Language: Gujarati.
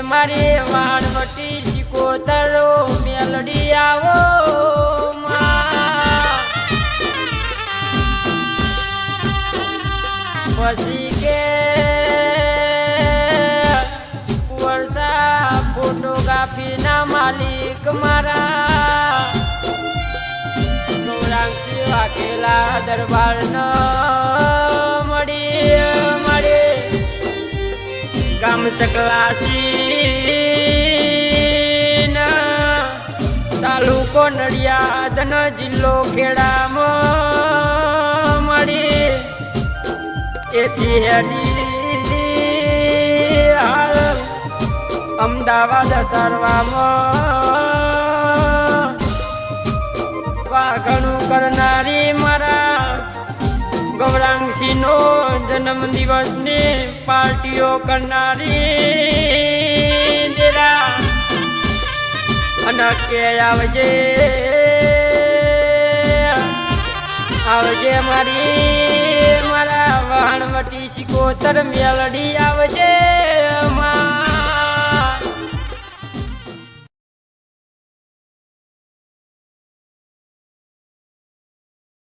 મારી વાણવટી સિકોતરો મેલડી આવો પછી કે વર્ષા ફોટોગ્રાફીના માલિક મારા ગૌરાંગથી વાઘેલા દરબાર ન મળી ગામ ચકલાસી તાલુકો નડિયાદ ન જિલ્લો ખેડામાં મળી એથી હેડી હાલ અમદાવાદ સરવામાં વાઘણું કરનારી મારા ગૌરાંગસિંહનો જન્મ દિવસની પાર્ટીઓ કરનારી દેરા અને કે આવજે મારા વાણવટી સિકોતર મેલડી આવજે